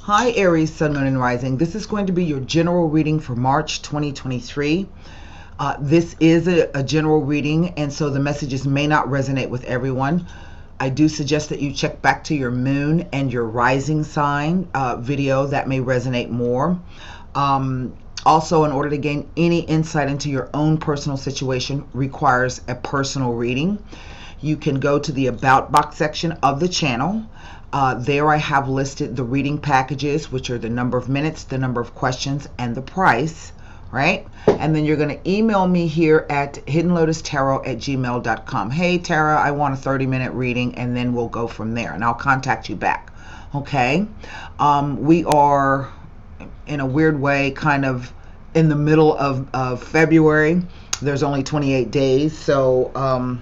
Hi Aries, Sun, Moon, and Rising. This is going to be your general reading for March 2023. This is a general reading, and so the messages may not resonate with everyone. I do suggest that you check back to your moon and your rising sign video. That may resonate more. Also, in order to gain any insight into your own personal situation requires a personal reading. You can go to the About box section of the channel. There I have listed the reading packages, which are the number of minutes, the number of questions, and the price, right? And then you're going to email me here at hiddenlotustarot@gmail.com. Hey, Tara, I want a 30-minute reading, and then we'll go from there, and I'll contact you back, okay? We are, in a weird way, kind of in the middle of February. There's only 28 days, so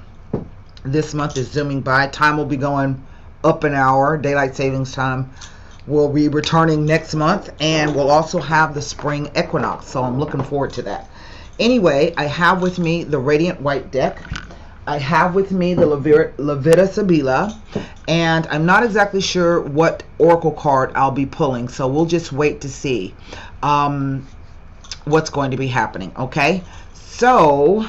this month is zooming by. Time will be going up an hour. Daylight savings time will be returning next month, and we'll also have the spring equinox, so I'm looking forward to that. Anyway, I have with me the Radiant White deck. I have with me the Levita Sibila, and I'm not exactly sure what oracle card I'll be pulling, so we'll just wait to see what's going to be happening, okay? So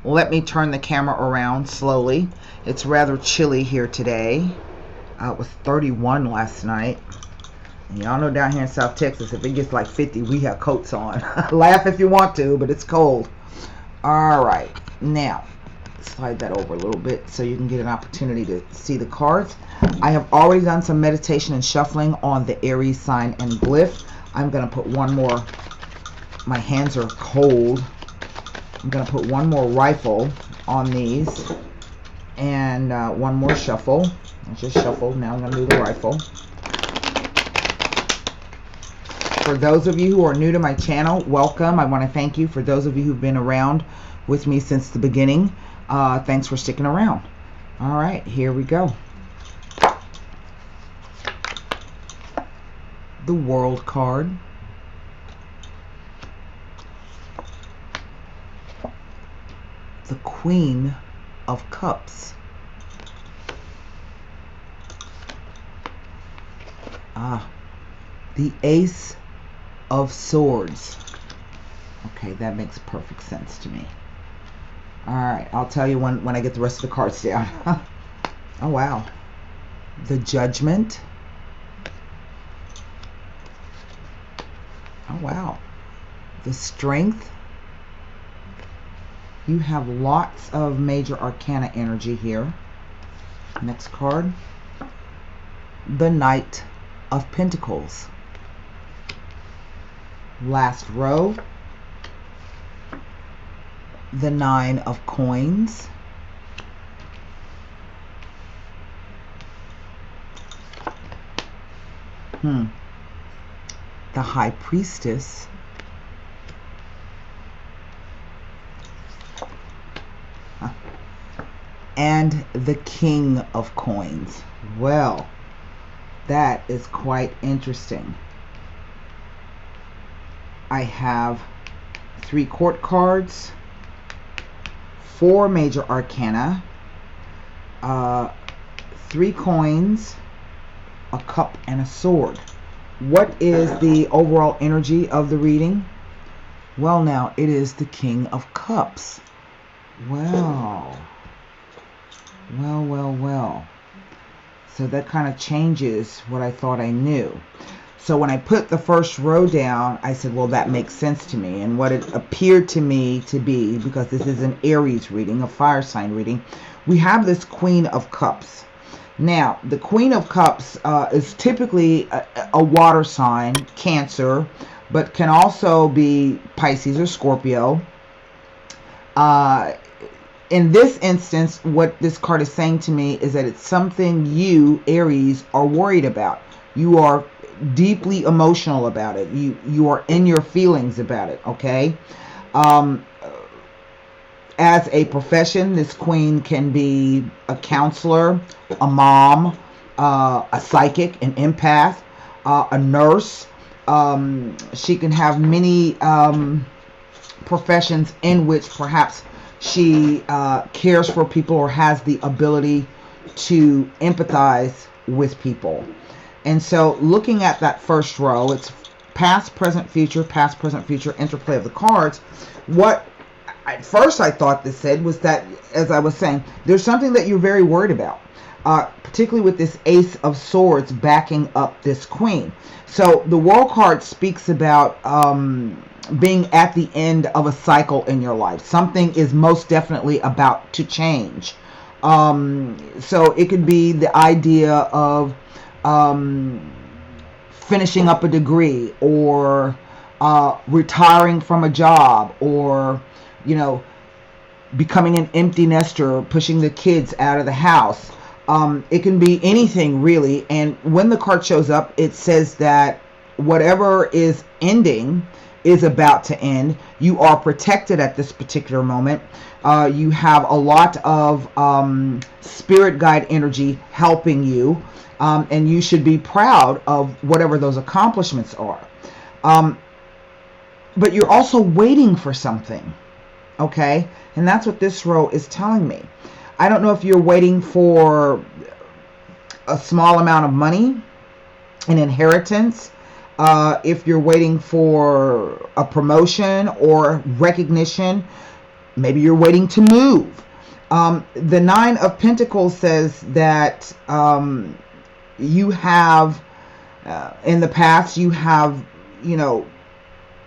let me turn the camera around slowly. It's rather chilly here today. It was 31 last night. Y'all know down here in South Texas, if it gets like 50, we have coats on. Laugh if you want to, but it's cold. All right. Now, slide that over a little bit so you can get an opportunity to see the cards. I have already done some meditation and shuffling on the Aries sign and glyph. I'm going to put one more. My hands are cold. I'm going to put one more rifle on these and one more shuffle. I just shuffled. Now I'm going to do the rifle. For those of you who are new to my channel, welcome. I want to thank you. For those of you who've been around with me since the beginning, thanks for sticking around. All right, here we go. The World card. The Queen of Cups. The Ace of Swords. Okay, that makes perfect sense to me. All right, I'll tell you when I get the rest of the cards down. Oh, wow. The Judgment. Oh, wow. The Strength. You have lots of major arcana energy here. Next card. The Knight of Pentacles. Last row. The Nine of Coins. The High Priestess. And the King of Coins. Well, that is quite interesting. I have 3 court cards, 4 major arcana, 3 coins, a cup, and a sword. What is the overall energy of the reading? Well, now, it is the King of Cups. Well. Well. So that kind of changes what I thought I knew. So when I put the first row down, I said, well, that makes sense to me. And what it appeared to me to be, because this is an Aries reading, a fire sign reading, we have this Queen of Cups. Now, the Queen of Cups is typically a water sign, Cancer, but can also be Pisces or Scorpio. In this instance, what this card is saying to me is that it's something you, Aries, are worried about. You are deeply emotional about it. You are in your feelings about it, okay? As a profession, this queen can be a counselor, a mom, a psychic, an empath, a nurse. She can have many professions in which perhaps she cares for people or has the ability to empathize with people. And so looking at that first row, it's past, present, future, interplay of the cards. What at first I thought this said was that, as I was saying, there's something that you're very worried about, particularly with this Ace of Swords backing up this Queen. So the World card speaks about being at the end of a cycle in your life. Something is most definitely about to change. So it could be the idea of finishing up a degree, or retiring from a job, or becoming an empty nester, pushing the kids out of the house. It can be anything really. And when the card shows up, it says that whatever is ending is about to end. You are protected at this particular moment. You have a lot of spirit guide energy helping you, and you should be proud of whatever those accomplishments are. But you're also waiting for something, okay? And that's what this row is telling me. I don't know if you're waiting for a small amount of money, an inheritance, if you're waiting for a promotion or recognition. Maybe you're waiting to move. The Nine of Pentacles says that you have, in the past, you have,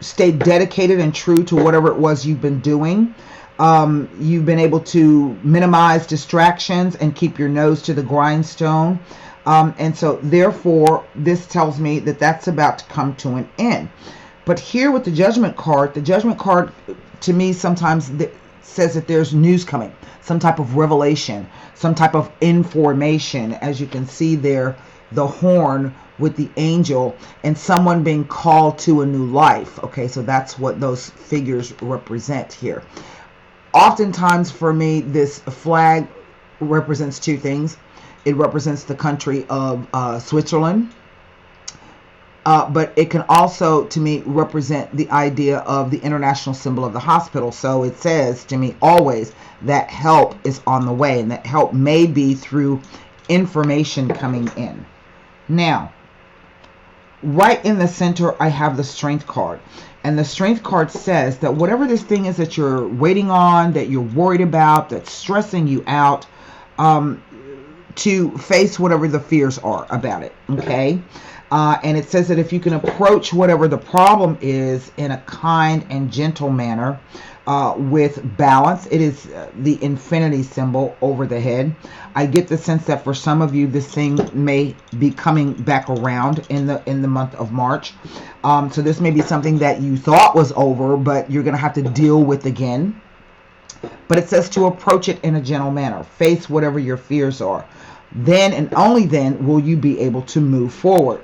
stayed dedicated and true to whatever it was you've been doing. You've been able to minimize distractions and keep your nose to the grindstone. And so therefore, this tells me that that's about to come to an end. But here with the Judgment card to me sometimes says that there's news coming, some type of revelation, some type of information. As you can see there, the horn with the angel and someone being called to a new life. Okay, so that's what those figures represent here. Oftentimes for me, this flag represents two things. It represents the country of Switzerland, but it can also, to me, represent the idea of the international symbol of the hospital. So it says to me always that help is on the way, and that help may be through information coming in. Now, right in the center, I have the Strength card. And the Strength card says that whatever this thing is that you're waiting on, that you're worried about, that's stressing you out, to face whatever the fears are about it, okay? And it says that if you can approach whatever the problem is in a kind and gentle manner, with balance. It is the infinity symbol over the head. I get the sense that for some of you, this thing may be coming back around in the month of March. So this may be something that you thought was over, but you're going to have to deal with again. But it says to approach it in a gentle manner. Face whatever your fears are. Then and only then will you be able to move forward.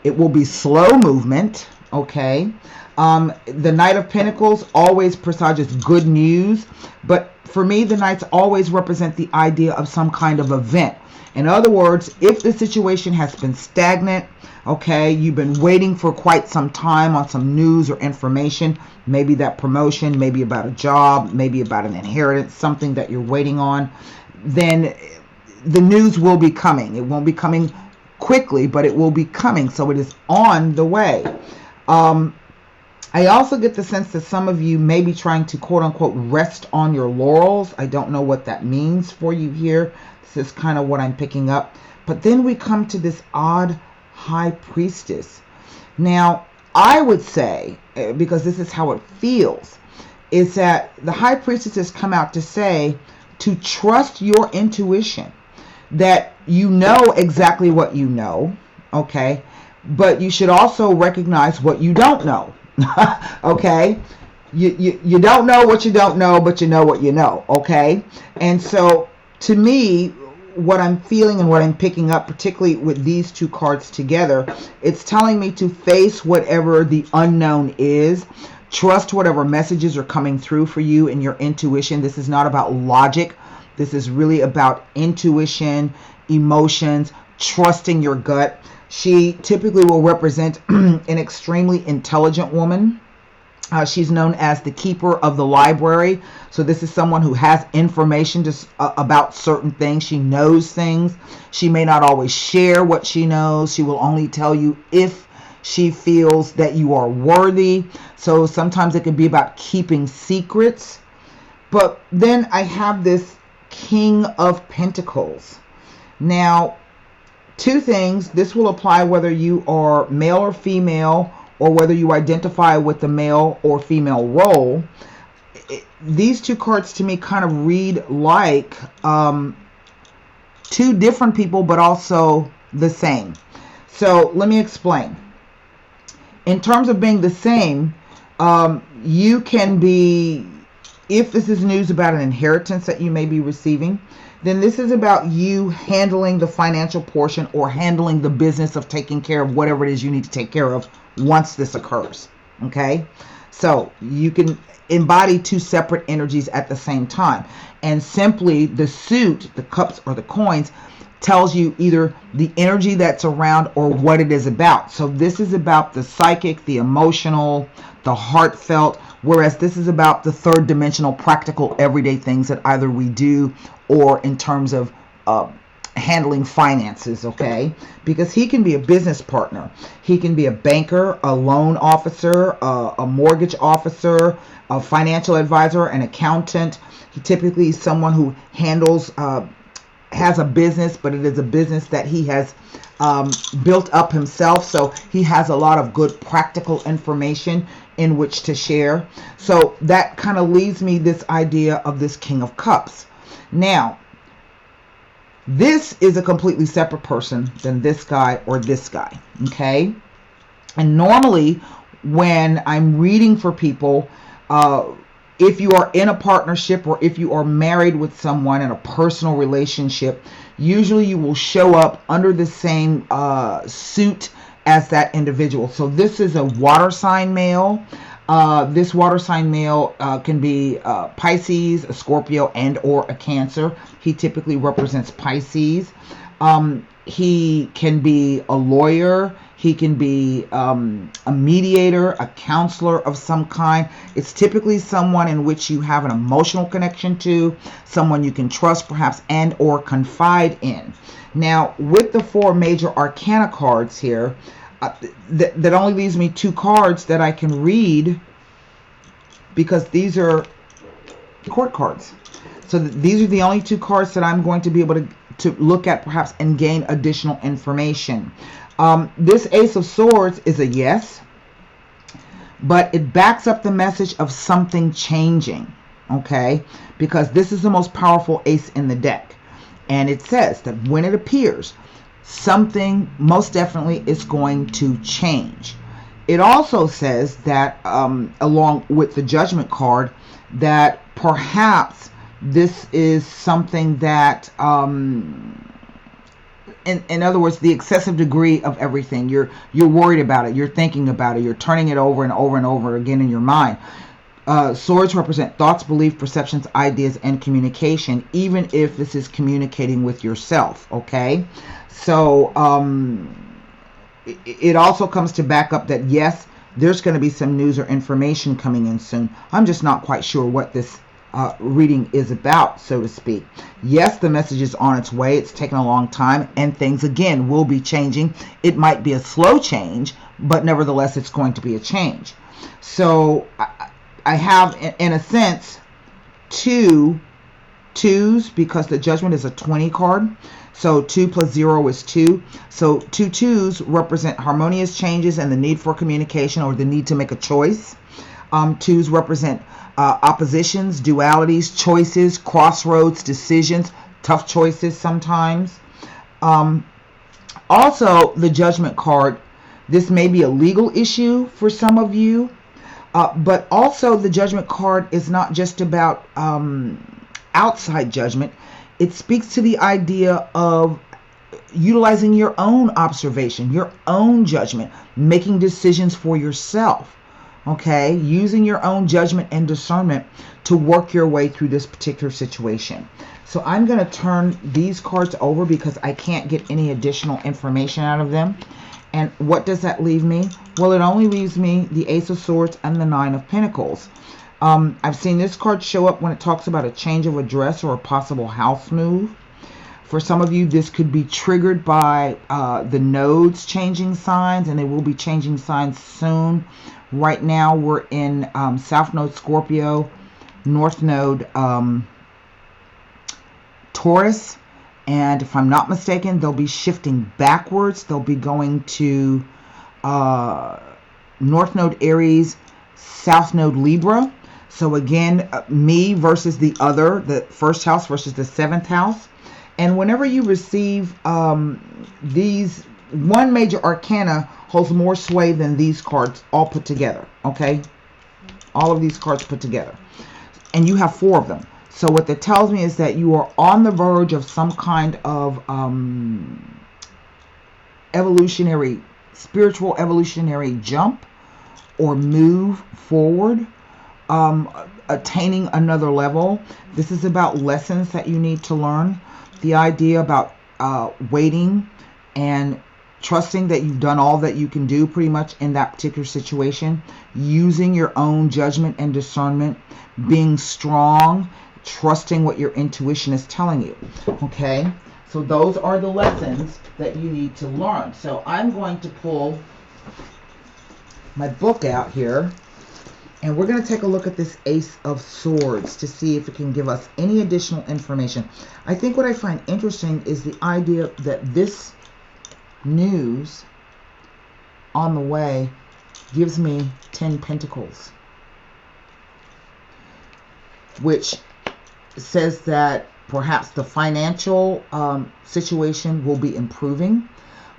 It will be slow movement, okay? The Knight of Pentacles always presages good news, but for me, the Knights always represent the idea of some kind of event. In other words, if the situation has been stagnant, okay, you've been waiting for quite some time on some news or information, maybe that promotion, maybe about a job, maybe about an inheritance, something that you're waiting on, then the news will be coming. It won't be coming quickly, but it will be coming, so it is on the way. I also get the sense that some of you may be trying to quote-unquote rest on your laurels. I don't know what that means for you here. This is kind of what I'm picking up. But then we come to this odd High Priestess. Now, I would say, because this is how it feels, is that the High Priestess has come out to say to trust your intuition, that you know exactly what you know, okay? But you should also recognize what you don't know. Okay, you don't know what you don't know, but you know what you know, okay? And so to me, what I'm feeling and what I'm picking up, particularly with these two cards together, it's telling me to face whatever the unknown is. Trust whatever messages are coming through for you in your intuition. This is not about logic. This is really about intuition, emotions, trusting your gut. She typically will represent an extremely intelligent woman. She's known as the keeper of the library. So this is someone who has information just about certain things. She knows things. She may not always share what she knows. She will only tell you if she feels that you are worthy. So sometimes it can be about keeping secrets. But then I have this King of Pentacles. Now, two things. This will apply whether you are male or female, or whether you identify with the male or female role. These two cards to me kind of read like two different people, but also the same. So let me explain. In terms of being the same, you can be, if this is news about an inheritance that you may be receiving, then this is about you handling the financial portion or handling the business of taking care of whatever it is you need to take care of once this occurs. Okay, so you can embody two separate energies at the same time, and simply the suit, the cups or the coins, tells you either the energy that's around or what it is about. So this is about the psychic, the emotional, the heartfelt, whereas this is about the third dimensional, practical, everyday things that either we do or in terms of handling finances, okay? Because he can be a business partner. He can be a banker, a loan officer, a mortgage officer, a financial advisor, an accountant. He typically is someone who handles, has a business, but it is a business that he has built up himself. So he has a lot of good practical information in which to share. So that kind of leaves me this idea of this King of Cups. Now, this is a completely separate person than this guy or this guy, okay? And normally when I'm reading for people, if you are in a partnership or if you are married with someone in a personal relationship, usually you will show up under the same suit as that individual. So this is a water sign male. This water sign male can be Pisces, a Scorpio, and or a Cancer. He typically represents Pisces. He can be a lawyer. He can be a mediator, a counselor of some kind. It's typically someone in which you have an emotional connection to, someone you can trust perhaps and or confide in. Now, with the four major arcana cards here, that only leaves me two cards that I can read, because these are court cards. So these are the only two cards that I'm going to be able to look at perhaps and gain additional information. This Ace of Swords is a yes, but it backs up the message of something changing, okay? Because this is the most powerful ace in the deck. And it says that when it appears, something most definitely is going to change. It also says that, along with the Judgment card, that perhaps this is something that, in other words, the excessive degree of everything. You're worried about it. You're thinking about it. You're turning it over and over and over again in your mind. Swords represent thoughts, beliefs, perceptions, ideas, and communication, even if this is communicating with yourself, okay? So it also comes to back up that, yes, there's going to be some news or information coming in soon. I'm just not quite sure what this reading is about, so to speak. Yes, the message is on its way. It's taken a long time, and things, again, will be changing. It might be a slow change, but nevertheless, it's going to be a change. So I have, in a sense, two twos, because the Judgment is a 20 card. So 2 plus 0 is 2. So two twos represent harmonious changes and the need for communication or the need to make a choice. Twos represent oppositions, dualities, choices, crossroads, decisions, tough choices sometimes. Also, the Judgment card, this may be a legal issue for some of you, but also the Judgment card is not just about outside judgment. It speaks to the idea of utilizing your own observation, your own judgment, making decisions for yourself. Okay, using your own judgment and discernment to work your way through this particular situation. So I'm going to turn these cards over because I can't get any additional information out of them. And what does that leave me? Well, it only leaves me the Ace of Swords and the Nine of Pentacles. I've seen this card show up when it talks about a change of address or a possible house move. For some of you, this could be triggered by the nodes changing signs, and they will be changing signs soon. Right now, we're in South Node Scorpio, North Node Taurus. And if I'm not mistaken, they'll be shifting backwards. They'll be going to North Node Aries, South Node Libra. So again, me versus the other, the first house versus the seventh house. And whenever you receive these, one major arcana holds more sway than these cards all put together. Okay? All of these cards put together. And you have 4 of them. So what that tells me is that you are on the verge of some kind of spiritual evolutionary jump or move forward, attaining another level. This is about lessons that you need to learn. The idea about waiting and trusting that you've done all that you can do pretty much in that particular situation, using your own judgment and discernment, being strong, trusting what your intuition is telling you. Okay, so those are the lessons that you need to learn. So I'm going to pull my book out here, and we're going to take a look at this Ace of Swords to see if it can give us any additional information. I think what I find interesting is the idea that this news on the way gives me 10 Pentacles, which says that perhaps the financial situation will be improving,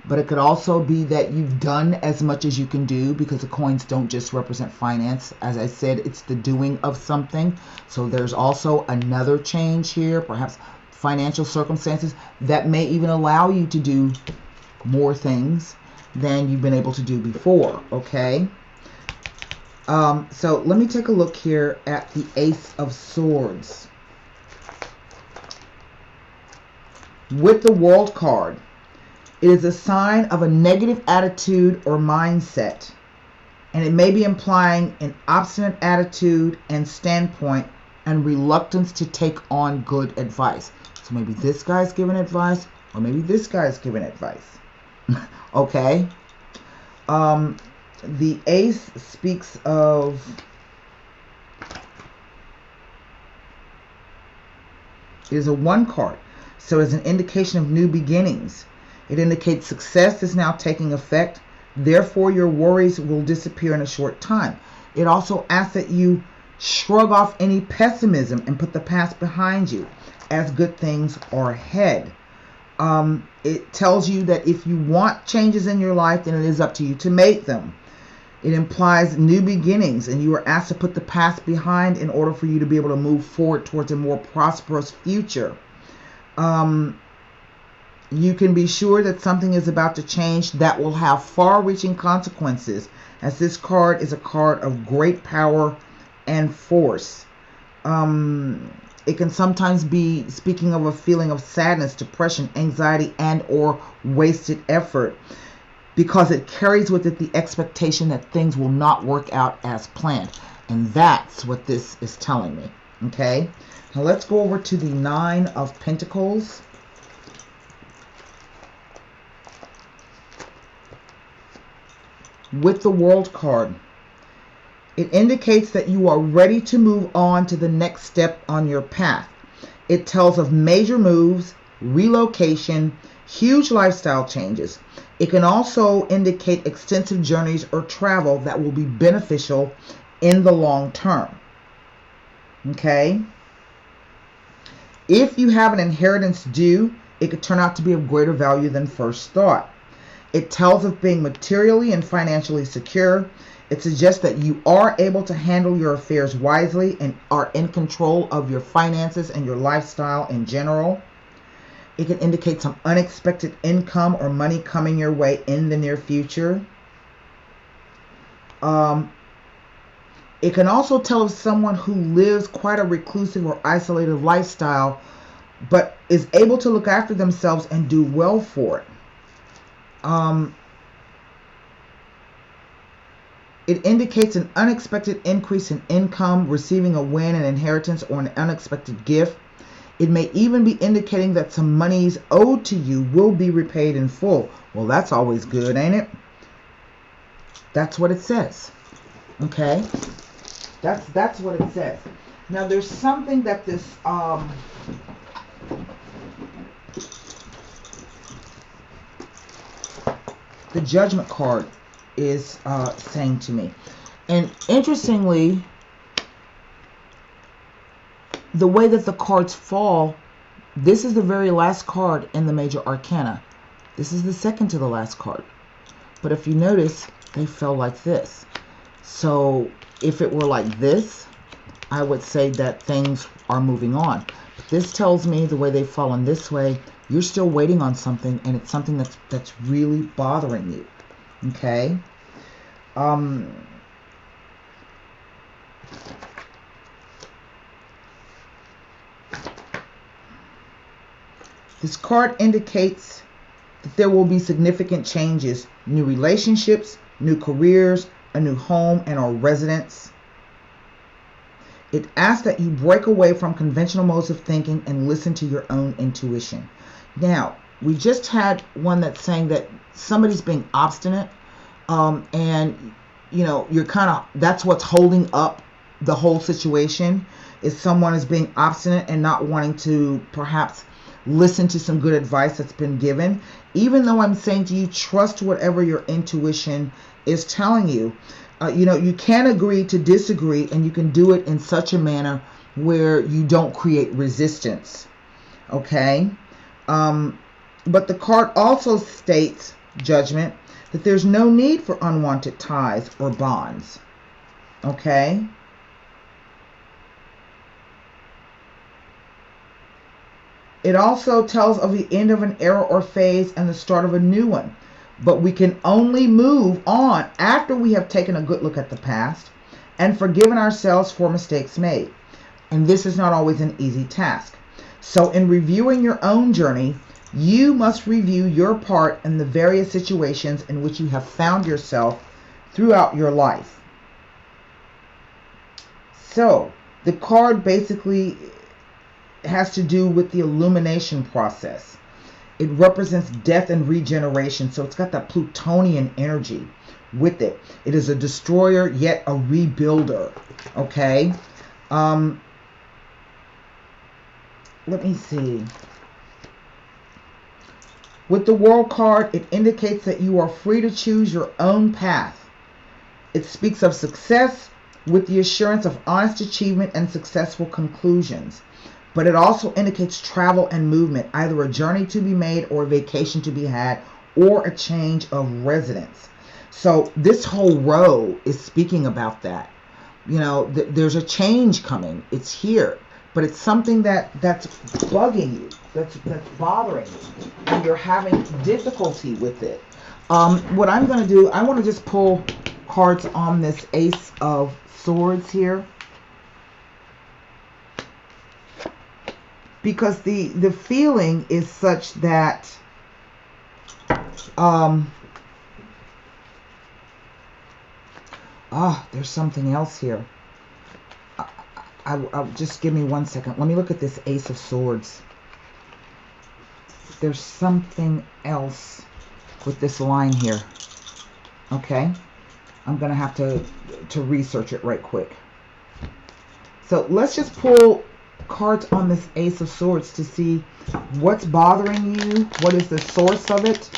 but it could also be that you've done as much as you can do, because the coins don't just represent finance. As I said, it's the doing of something. So there's also another change here, perhaps financial circumstances that may even allow you to do more things than you've been able to do before. Okay, so let me take a look here at the Ace of Swords. With the World card, it is a sign of a negative attitude or mindset, and it may be implying an obstinate attitude and standpoint and reluctance to take on good advice. So maybe this guy's giving advice, or maybe this guy's giving advice. Okay. The Ace speaks of is a 1 card. So it's an indication of new beginnings. It indicates success is now taking effect. Therefore, your worries will disappear in a short time. It also asks that you shrug off any pessimism and put the past behind you, as good things are ahead. It tells you that if you want changes in your life, then it is up to you to make them. It implies new beginnings, and you are asked to put the past behind in order for you to be able to move forward towards a more prosperous future. You can be sure that something is about to change that will have far-reaching consequences, as this card is a card of great power and force. It can sometimes be speaking of a feeling of sadness, depression, anxiety, and or wasted effort, because it carries with it the expectation that things will not work out as planned. And that's what this is telling me. Okay, now let's go over to the Nine of Pentacles. With the World card, it indicates that you are ready to move on to the next step on your path. It tells of major moves, relocation, huge lifestyle changes. It can also indicate extensive journeys or travel that will be beneficial in the long term. Okay? If you have an inheritance due, it could turn out to be of greater value than first thought. It tells of being materially and financially secure. It suggests that you are able to handle your affairs wisely and are in control of your finances and your lifestyle in general. It can indicate some unexpected income or money coming your way in the near future. It can also tell of someone who lives quite a reclusive or isolated lifestyle, but is able to look after themselves and do well for it. It indicates an unexpected increase in income, receiving a win, an inheritance, or an unexpected gift. It may even be indicating that some monies owed to you will be repaid in full. Well, that's always good, ain't it? That's what it says. Okay? That's what it says. Now, there's something that this the Judgment card is saying to me. And interestingly, the way that the cards fall, this is the very last card in the major arcana. This is the second to the last card. But if you notice, they fell like this. So if it were like this, I would say that things are moving on. But this tells me the way they've fallen this way, you're still waiting on something, and it's something that's really bothering you. Okay? This card indicates that there will be significant changes, new relationships, new careers, a new home, and or residence. It asks that you break away from conventional modes of thinking and listen to your own intuition. Now, we just had one that's saying that somebody's being obstinate, and you know, you're kind of, that's what's holding up the whole situation, is someone is being obstinate and not wanting to perhaps listen to some good advice that's been given. Even though I'm saying to you, trust whatever your intuition is telling you. You know, you can agree to disagree, and you can do it in such a manner where you don't create resistance. Okay? But the card also states, Judgment, that there's no need for unwanted ties or bonds. Okay? It also tells of the end of an era or phase and the start of a new one. But we can only move on after we have taken a good look at the past and forgiven ourselves for mistakes made. And this is not always an easy task. So in reviewing your own journey, you must review your part in the various situations in which you have found yourself throughout your life. So the card basically has to do with the illumination process. It represents death and regeneration, so it's got that Plutonian energy with it. It is a destroyer, yet a rebuilder. Okay? Let me see. With the World card, it indicates that you are free to choose your own path. It speaks of success with the assurance of honest achievement and successful conclusions. But it also indicates travel and movement, either a journey to be made or a vacation to be had, or a change of residence. So this whole row is speaking about that. You know, there's a change coming. It's here. But it's something that's bugging you, that's bothering you, and you're having difficulty with it. What I'm going to do, I want to just pull cards on this Ace of Swords here. Because the feeling is such that there's something else here. I'll just give me 1 second. Let me look at this Ace of Swords. There's something else with this line here. Okay? I'm going to have to research it right quick. So let's just pull cards on this Ace of Swords to see what's bothering you, what is the source of it.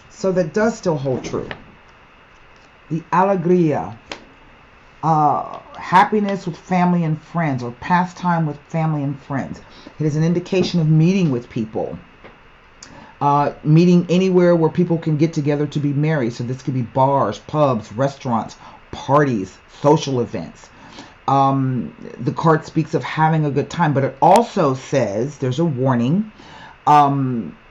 So that does still hold true. The alegría, happiness with family and friends, or pastime with family and friends. It is an indication of meeting with people. Meeting anywhere where people can get together to be merry. So this could be bars, pubs, restaurants, parties, social events. The card speaks of having a good time, but it also says, there's a warning,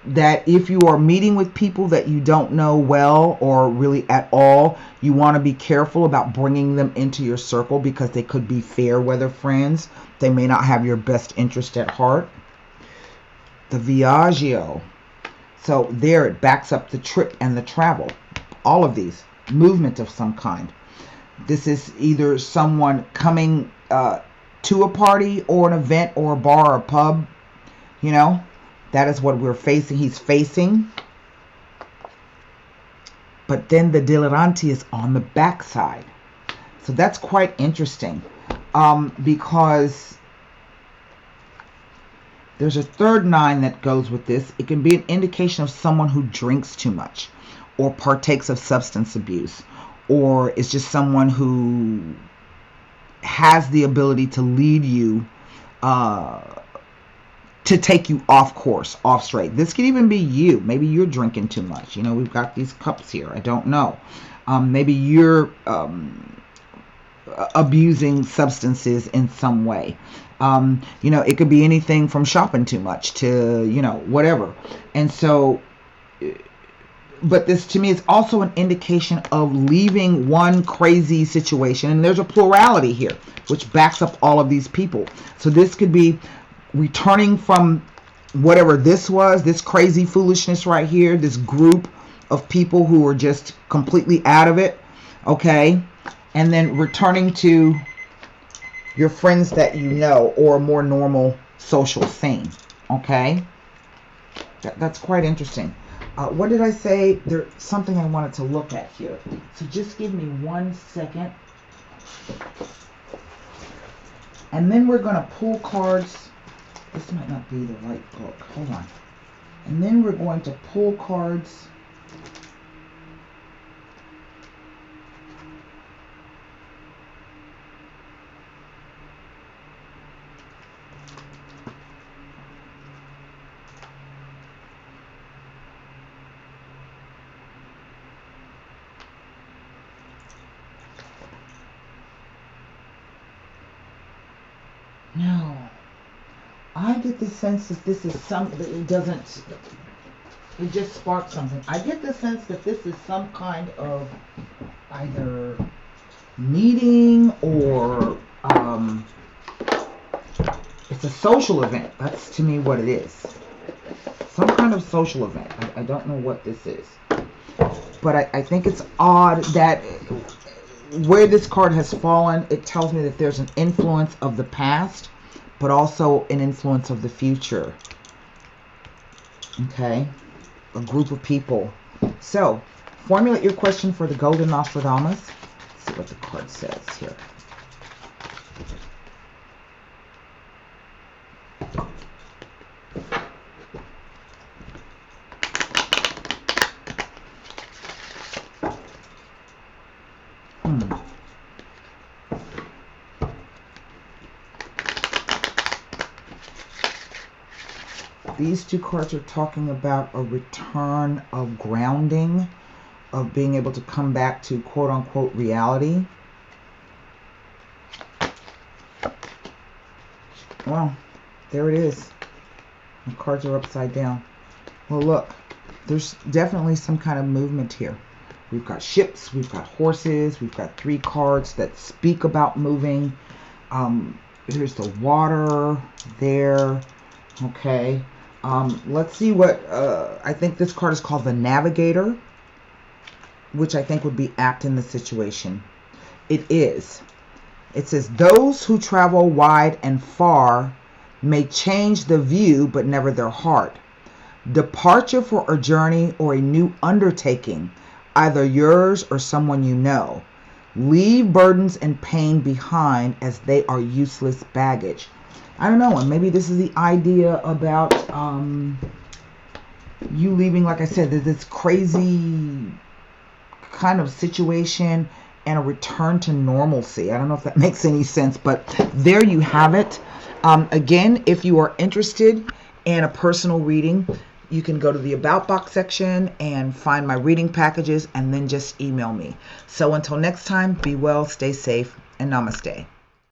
that if you are meeting with people that you don't know well or really at all, you want to be careful about bringing them into your circle, because they could be fair weather friends. They may not have your best interest at heart. The Viaggio. So there it backs up the trip and the travel. All of these. Movement of some kind. This is either someone coming to a party or an event or a bar or a pub. You know, that is what we're facing. He's facing. But then the dilettante is on the backside. So that's quite interesting. Because there's a third 9 that goes with this. It can be an indication of someone who drinks too much or partakes of substance abuse, or is just someone who has the ability to lead you, to take you off course, off straight. This could even be you. Maybe you're drinking too much. You know, we've got these cups here. I don't know. Maybe you're abusing substances in some way. You know, it could be anything from shopping too much to, you know, whatever. And so, but this to me is also an indication of leaving one crazy situation. And there's a plurality here, which backs up all of these people. So this could be returning from whatever this was, this crazy foolishness right here, this group of people who are just completely out of it. Okay. And then returning to your friends that you know, or a more normal social scene. Okay. That's quite interesting. What did I say? There's something I wanted to look at here. So just give me 1 second. And then we're going to pull cards. This might not be the right book. Hold on. And then we're going to pull cards. No, I get the sense that this is something, it doesn't, it just sparks something. I get the sense that this is some kind of either meeting or it's a social event. That's to me what it is. Some kind of social event. I don't know what this is. But I think it's odd that where this card has fallen, it tells me that there's an influence of the past, but also an influence of the future. Okay? A group of people. So, formulate your question for the Golden Nostradamus. Let's see what the card says here. These two cards are talking about a return of grounding, of being able to come back to quote-unquote reality. Well, there it is. The cards are upside down. Well, look, there's definitely some kind of movement here. We've got ships, we've got horses, we've got 3 cards that speak about moving. There's the water there. Okay. Let's see what, I think this card is called the Navigator, which I think would be apt in the situation. It is. It says, those who travel wide and far may change the view, but never their heart. Departure for a journey or a new undertaking, either yours or someone you know. Leave burdens and pain behind, as they are useless baggage. I don't know, and maybe this is the idea about you leaving, like I said, this crazy kind of situation and a return to normalcy. I don't know if that makes any sense, but there you have it. Again, if you are interested in a personal reading, you can go to the About Box section and find my reading packages and then just email me. So until next time, be well, stay safe, and namaste.